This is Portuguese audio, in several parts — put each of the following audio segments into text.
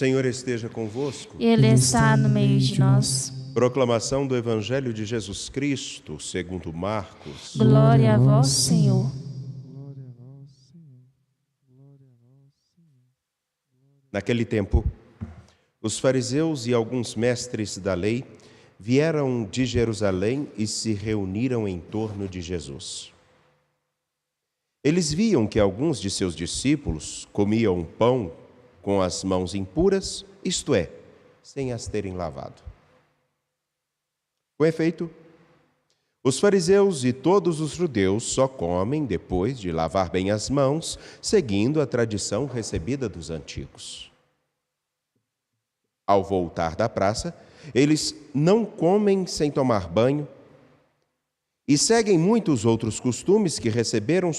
Senhor esteja convosco. Ele está no meio de nós. Proclamação do Evangelho de Jesus Cristo, segundo Marcos. Glória a vós, Senhor. Naquele tempo, os fariseus e alguns mestres da lei vieram de Jerusalém e se reuniram em torno de Jesus. Eles viam que alguns de seus discípulos comiam pão com as mãos impuras, isto é, sem as terem lavado. Com efeito, os fariseus e todos os judeus só comem depois de lavar bem as mãos, seguindo a tradição recebida dos antigos. Ao voltar da praça, eles não comem sem tomar banho e seguem muitos outros costumes que receberam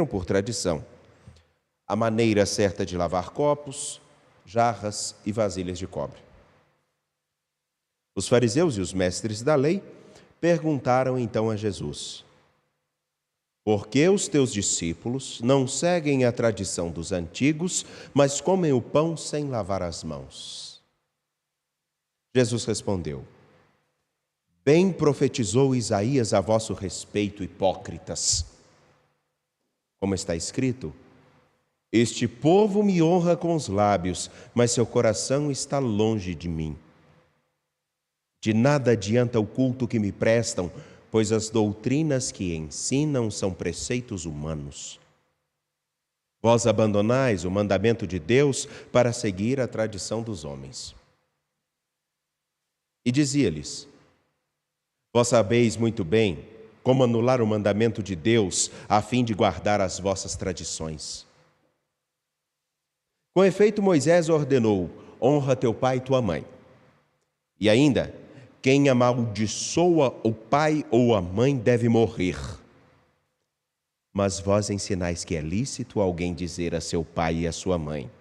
por tradição. A maneira certa de lavar copos, jarras e vasilhas de cobre. Os fariseus e os mestres da lei perguntaram então a Jesus: por que os teus discípulos não seguem a tradição dos antigos, mas comem o pão sem lavar as mãos? Jesus respondeu: bem profetizou Isaías a vosso respeito, hipócritas. Como está escrito: este povo me honra com os lábios, mas seu coração está longe de mim. De nada adianta o culto que me prestam, pois as doutrinas que ensinam são preceitos humanos. Vós abandonais o mandamento de Deus para seguir a tradição dos homens. E dizia-lhes: vós sabeis muito bem como anular o mandamento de Deus a fim de guardar as vossas tradições. Com efeito, Moisés ordenou: honra teu pai e tua mãe. E ainda, quem amaldiçoa o pai ou a mãe deve morrer. Mas vós ensinais que é lícito alguém dizer a seu pai e a sua mãe: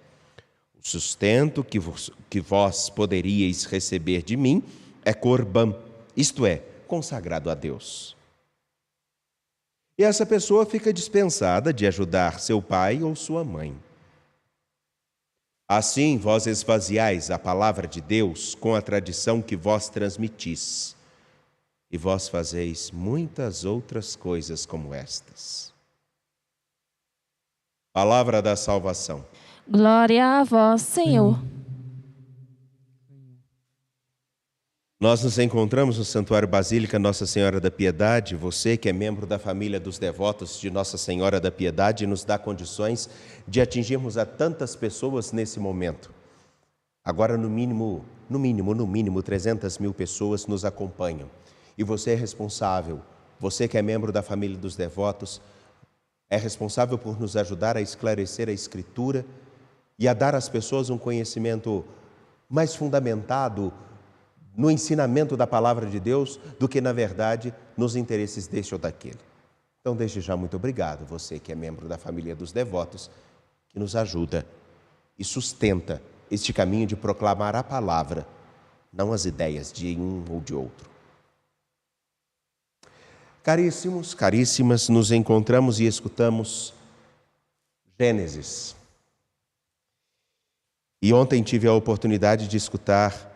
o sustento que vós poderíeis receber de mim é corbã, isto é, consagrado a Deus. E essa pessoa fica dispensada de ajudar seu pai ou sua mãe. Assim vós esvaziais a palavra de Deus com a tradição que vós transmitis, e vós fazeis muitas outras coisas como estas. Palavra da salvação. Glória a vós, Senhor. Nós nos encontramos no Santuário Basílica Nossa Senhora da Piedade. Você que é membro da família dos devotos de Nossa Senhora da Piedade nos dá condições de atingirmos a tantas pessoas nesse momento. Agora, no mínimo 300 mil pessoas nos acompanham. E você é responsável, você que é membro da família dos devotos, é responsável por nos ajudar a esclarecer a Escritura e a dar às pessoas um conhecimento mais fundamentado no ensinamento da palavra de Deus do que, na verdade, nos interesses deste ou daquele. Então, desde já, muito obrigado, você que é membro da família dos devotos, que nos ajuda e sustenta este caminho de proclamar a palavra, não as ideias de um ou de outro. Caríssimos, caríssimas, nos encontramos e escutamos Gênesis. E ontem tive a oportunidade de escutar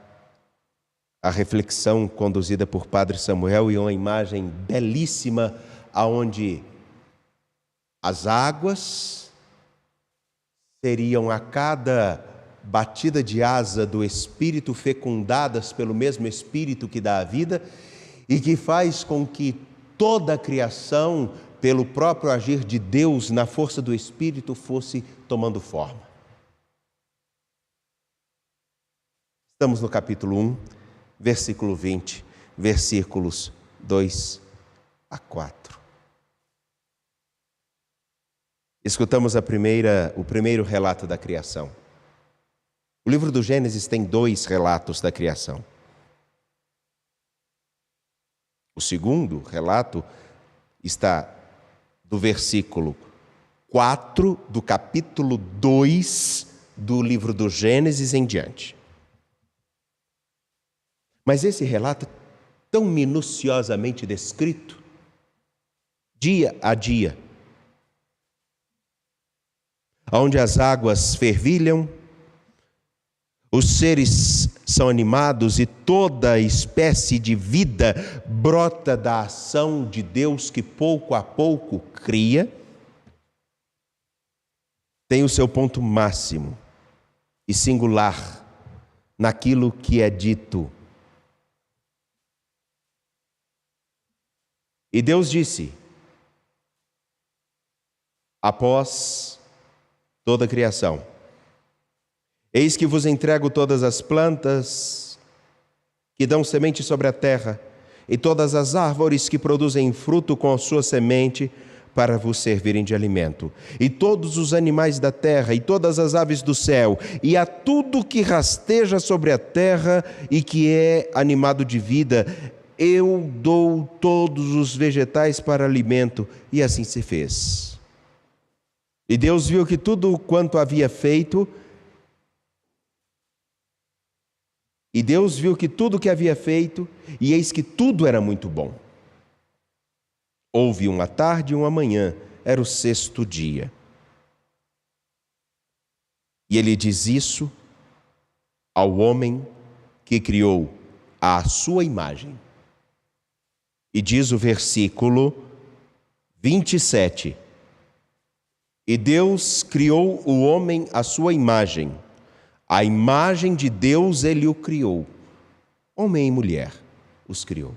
a reflexão conduzida por Padre Samuel e uma imagem belíssima aonde as águas seriam a cada batida de asa do Espírito fecundadas pelo mesmo Espírito que dá a vida e que faz com que toda a criação, pelo próprio agir de Deus na força do Espírito, fosse tomando forma. Estamos no capítulo 1, versículo 20, versículos 2 a 4. Escutamos o primeiro relato da criação. O livro do Gênesis tem 2 relatos da criação. O segundo relato está do versículo 4 do capítulo 2 do livro do Gênesis em diante. Mas esse relato, tão minuciosamente descrito, dia a dia, onde as águas fervilham, Os seres são animados e toda espécie de vida brota da ação de Deus que pouco a pouco cria, tem o seu ponto máximo e singular naquilo que é dito. E Deus disse, após toda a criação: eis que vos entrego todas as plantas que dão semente sobre a terra, e todas as árvores que produzem fruto com a sua semente, para vos servirem de alimento. E todos os animais da terra, e todas as aves do céu, e a tudo que rasteja sobre a terra e que é animado de vida, eu dou todos os vegetais para alimento. E assim se fez. E Deus viu que tudo quanto havia feito, e eis que tudo era muito bom. Houve uma tarde e uma manhã, era o 6º dia. E ele diz isso ao homem que criou à sua imagem. E diz o versículo 27. E Deus criou o homem à sua imagem. A imagem de Deus ele o criou. Homem e mulher os criou.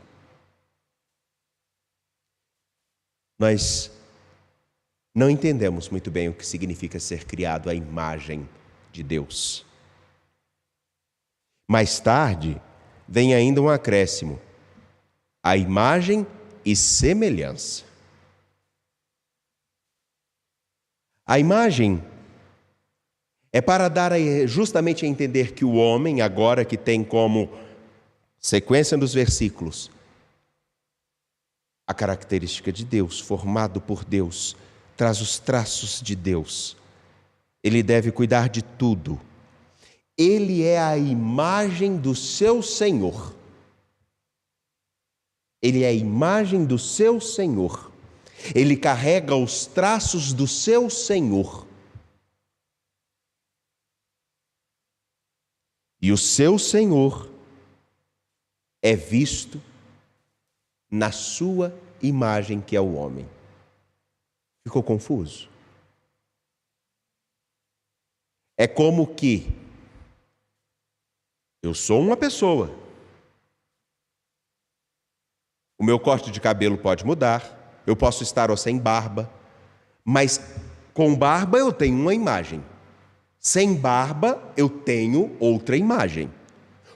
Nós não entendemos muito bem o que significa ser criado à imagem de Deus. Mais tarde, vem ainda um acréscimo: a imagem e semelhança. A imagem é para dar justamente a entender que o homem, agora que tem como sequência dos versículos a característica de Deus, formado por Deus, traz os traços de Deus. Ele deve cuidar de tudo. Ele é a imagem do seu Senhor. Ele é a imagem do seu Senhor. Ele carrega os traços do seu Senhor. E o seu Senhor é visto na sua imagem, que é o homem. Ficou confuso? É como que eu sou uma pessoa. O meu corte de cabelo pode mudar, eu posso estar ou sem barba, mas com barba eu tenho uma imagem. Sem barba eu tenho outra imagem.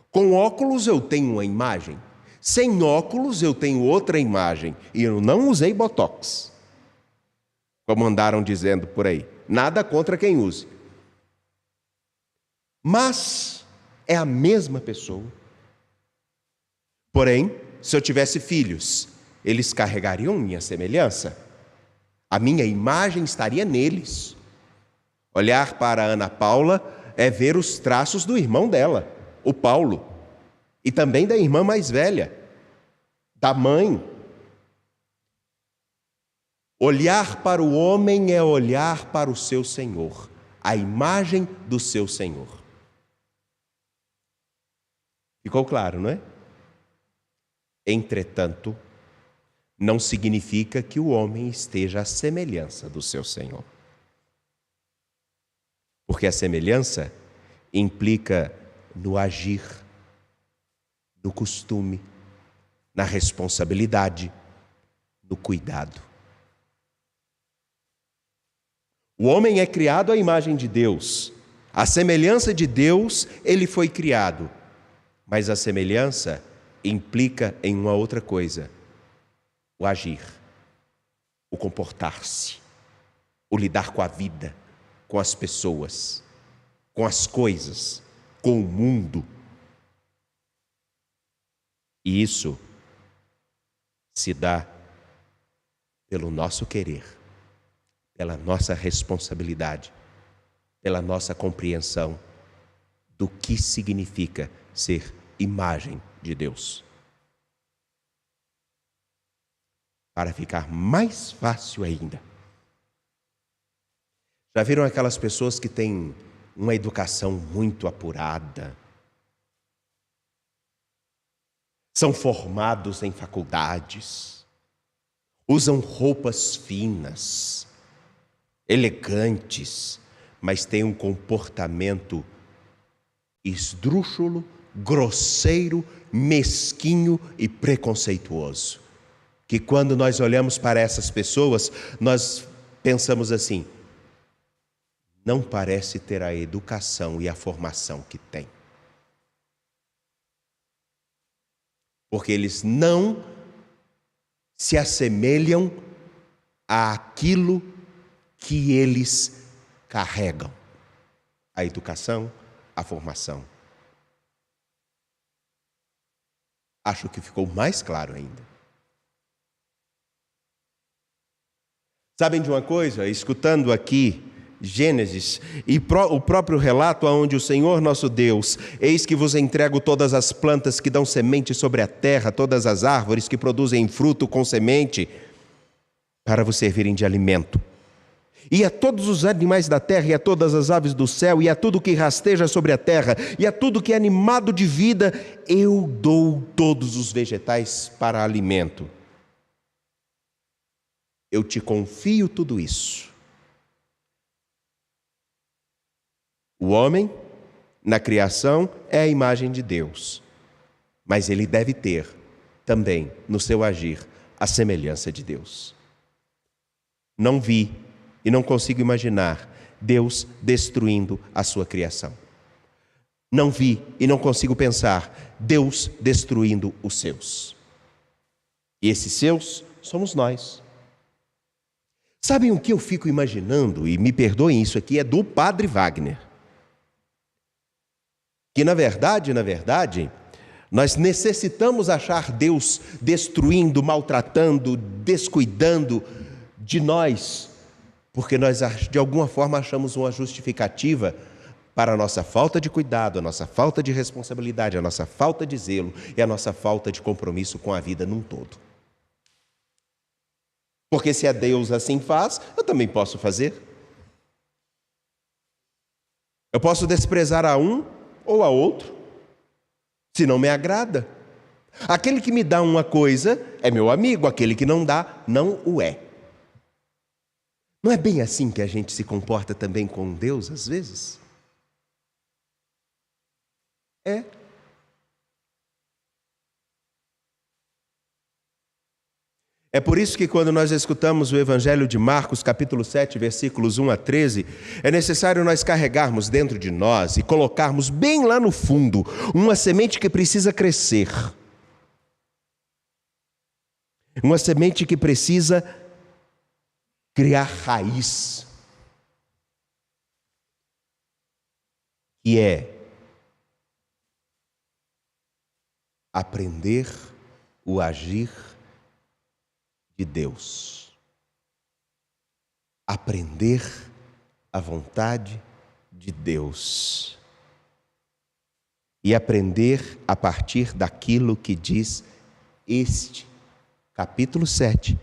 Com óculos eu tenho uma imagem. Sem óculos eu tenho outra imagem. E eu não usei botox, como andaram dizendo por aí. Nada contra quem use. Mas é a mesma pessoa. Porém, se eu tivesse filhos, eles carregariam minha semelhança. A minha imagem estaria neles. Olhar para a Ana Paula é ver os traços do irmão dela, o Paulo. E também da irmã mais velha, da mãe. Olhar para o homem é olhar para o seu Senhor, a imagem do seu Senhor. Ficou claro, não é? Entretanto, não significa que o homem esteja à semelhança do seu Senhor. Porque a semelhança implica no agir, no costume, na responsabilidade, no cuidado. O homem é criado à imagem de Deus. À semelhança de Deus, ele foi criado. Mas a semelhança implica em uma outra coisa: o agir, o comportar-se, o lidar com a vida, com as pessoas, com as coisas, com o mundo. E isso se dá pelo nosso querer, pela nossa responsabilidade, pela nossa compreensão do que significa ser imagem de Deus. Para ficar mais fácil ainda, já viram aquelas pessoas que têm uma educação muito apurada. São formados em faculdades, usam roupas finas, elegantes, mas têm um comportamento esdrúxulo, grosseiro, mesquinho e preconceituoso. Que quando nós olhamos para essas pessoas, nós pensamos assim: não parece ter a educação e a formação que tem. Porque eles não se assemelham àquilo que eles carregam. A educação, a formação. Acho que ficou mais claro ainda. Sabem de uma coisa? Escutando aqui Gênesis e o próprio relato onde o Senhor nosso Deus: eis que vos entrego todas as plantas que dão semente sobre a terra, todas as árvores que produzem fruto com semente, para vos servirem de alimento. E a todos os animais da terra, e a todas as aves do céu, e a tudo que rasteja sobre a terra, e a tudo que é animado de vida, eu dou todos os vegetais para alimento. Eu te confio tudo isso. O homem, na criação, é a imagem de Deus, mas ele deve ter, também, no seu agir, a semelhança de Deus. Não vi e não consigo imaginar Deus destruindo a sua criação. Não vi e não consigo pensar Deus destruindo os seus. E esses seus somos nós. Sabem o que eu fico imaginando? E me perdoem, isso aqui é do Padre Wagner. Que na verdade, nós necessitamos achar Deus destruindo, maltratando, descuidando de nós, porque nós de alguma forma achamos uma justificativa para a nossa falta de cuidado, a nossa falta de responsabilidade, a nossa falta de zelo e a nossa falta de compromisso com a vida num todo. Porque se a Deus assim faz, eu também posso fazer. Eu posso desprezar a um ou a outro, se não me agrada. Aquele que me dá uma coisa é meu amigo, aquele que não dá, não o é. Não é bem assim que a gente se comporta também com Deus, às vezes? É. É por isso que quando nós escutamos o Evangelho de Marcos, capítulo 7, versículos 1 a 13, é necessário nós carregarmos dentro de nós e colocarmos bem lá no fundo uma semente que precisa crescer. Uma semente que precisa criar raiz. E é aprender o agir de Deus. Aprender a vontade de Deus. E aprender a partir daquilo que diz este capítulo 7,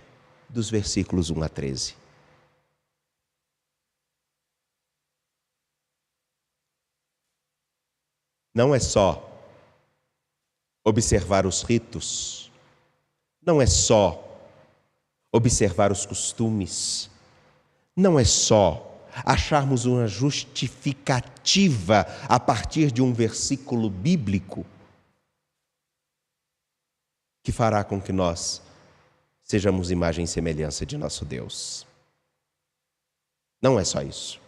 dos versículos 1 a 13. Não é só observar os ritos, não é só observar os costumes, não é só acharmos uma justificativa a partir de um versículo bíblico que fará com que nós sejamos imagem e semelhança de nosso Deus. Não é só isso.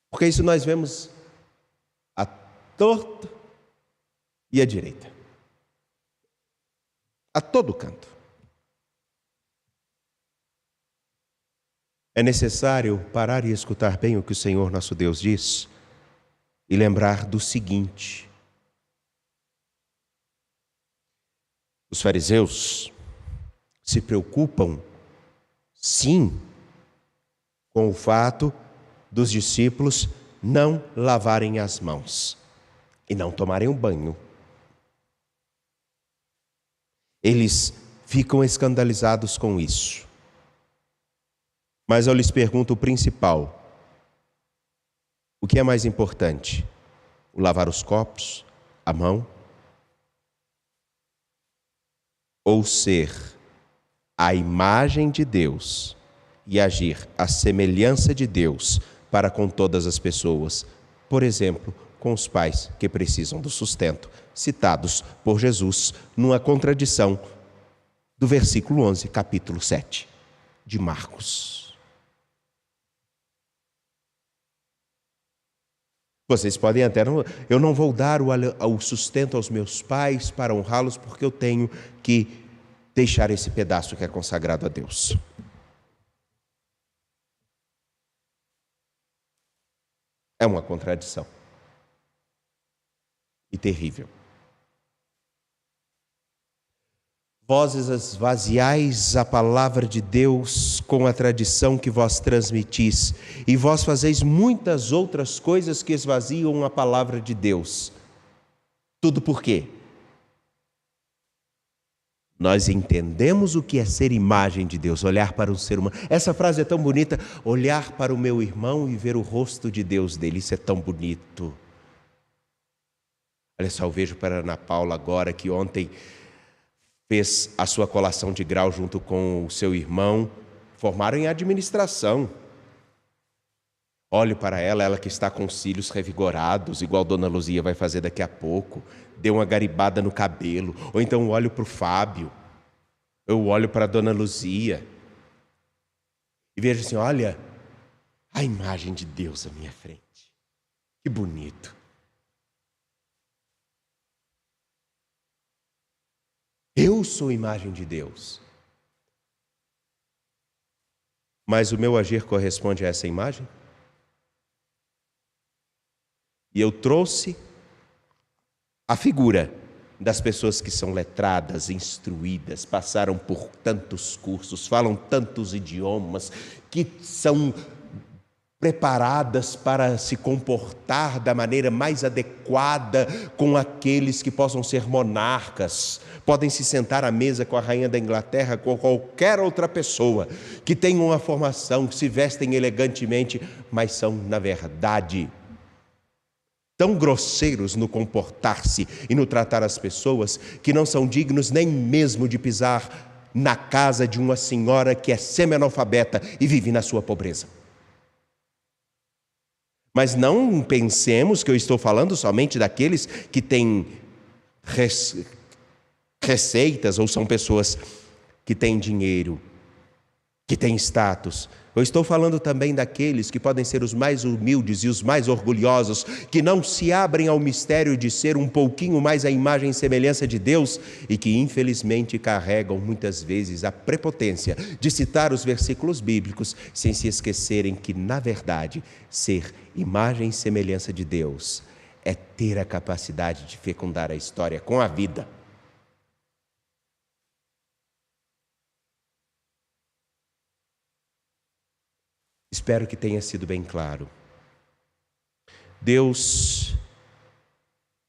Porque isso nós vemos à torta e à direita. A todo canto. É necessário parar e escutar bem o que o Senhor nosso Deus diz e lembrar do seguinte: os fariseus se preocupam, sim, com o fato dos discípulos não lavarem as mãos e não tomarem um banho. Eles ficam escandalizados com isso. Mas eu lhes pergunto o principal: O que é mais importante? O lavar os copos, a mão? Ou ser a imagem de Deus e agir à semelhança de Deus para com todas as pessoas? Por exemplo, com os pais que precisam do sustento, citados por Jesus numa contradição do versículo 11, capítulo 7 de Marcos. Vocês podem até, eu não vou dar o sustento aos meus pais para honrá-los, porque eu tenho que deixar esse pedaço que é consagrado a Deus. É uma contradição. E terrível. Vós esvaziais a palavra de Deus com a tradição que vós transmitis, e vós fazeis muitas outras coisas que esvaziam a palavra de Deus. Tudo por quê? Nós entendemos o que é ser imagem de Deus, olhar para o ser humano. Essa frase é tão bonita, olhar para o meu irmão e ver o rosto de Deus dele, isso é tão bonito. Olha só, eu vejo para Ana Paula agora, que ontem fez a sua colação de grau junto com o seu irmão, formaram em administração. Olho para ela, ela que está com os cílios revigorados, igual Dona Luzia vai fazer daqui a pouco, deu uma garibada no cabelo. Ou então eu olho para o Fábio, eu olho para a Dona Luzia e vejo assim, olha, a imagem de Deus à minha frente. Que bonito. Eu sou imagem de Deus. Mas o meu agir corresponde a essa imagem? E eu trouxe a figura das pessoas que são letradas, instruídas, passaram por tantos cursos, falam tantos idiomas, que são preparadas para se comportar da maneira mais adequada com aqueles que possam ser monarcas, podem se sentar à mesa com a rainha da Inglaterra, com qualquer outra pessoa que tenha uma formação, que se vestem elegantemente, mas são, na verdade, tão grosseiros no comportar-se e no tratar as pessoas, que não são dignos nem mesmo de pisar na casa de uma senhora que é semi-analfabeta e vive na sua pobreza. Mas não pensemos que eu estou falando somente daqueles que têm receitas ou são pessoas que têm dinheiro, que têm status. Eu estou falando também daqueles que podem ser os mais humildes e os mais orgulhosos, que não se abrem ao mistério de ser um pouquinho mais a imagem e semelhança de Deus e que infelizmente carregam muitas vezes a prepotência de citar os versículos bíblicos sem se esquecerem que, na verdade, ser imagem e semelhança de Deus é ter a capacidade de fecundar a história com a vida. Espero que tenha sido bem claro. Deus,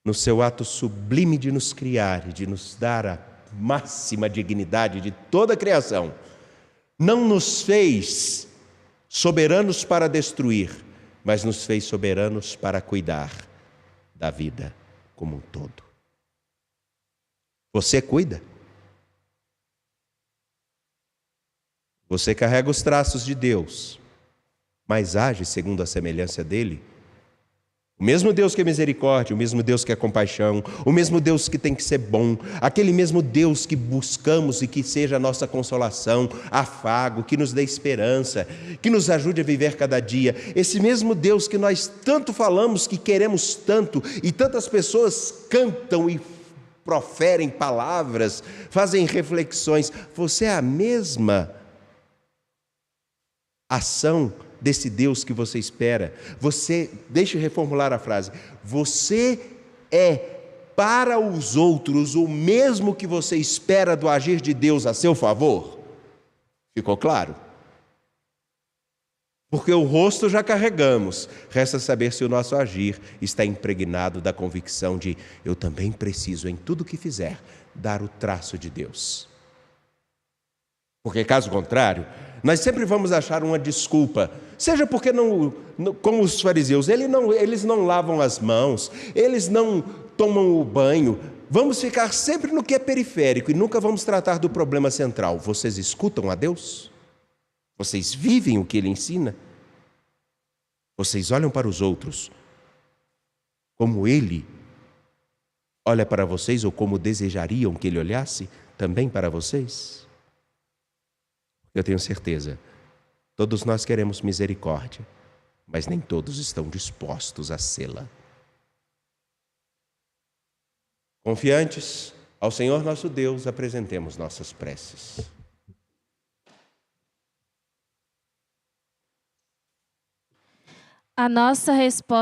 no seu ato sublime de nos criar e de nos dar a máxima dignidade de toda a criação, não nos fez soberanos para destruir, mas nos fez soberanos para cuidar da vida como um todo. Você cuida? Você carrega os traços de Deus, mas age segundo a semelhança dele? O mesmo Deus que é misericórdia, o mesmo Deus que é compaixão, o mesmo Deus que tem que ser bom, aquele mesmo Deus que buscamos e que seja a nossa consolação, afago, que nos dê esperança, que nos ajude a viver cada dia. Esse mesmo Deus que nós tanto falamos, que queremos tanto, e tantas pessoas cantam e proferem palavras, fazem reflexões. Você é a mesma ação desse Deus que você espera. Deixa eu reformular a frase. Você é para os outros o mesmo que você espera do agir de Deus a seu favor? Ficou claro? Porque o rosto já carregamos. Resta saber se o nosso agir está impregnado da convicção de eu também preciso, em tudo que fizer, dar o traço de Deus. Porque caso contrário, nós sempre vamos achar uma desculpa Seja porque, como os fariseus, eles não lavam as mãos, eles não tomam o banho. Vamos ficar sempre no que é periférico e nunca vamos tratar do problema central. Vocês escutam a Deus? Vocês vivem o que Ele ensina? Vocês olham para os outros como Ele olha para vocês ou como desejariam que Ele olhasse também para vocês? Eu tenho certeza, todos nós queremos misericórdia, mas nem todos estão dispostos a sê-la. Confiantes, ao Senhor nosso Deus, apresentemos nossas preces. A nossa resposta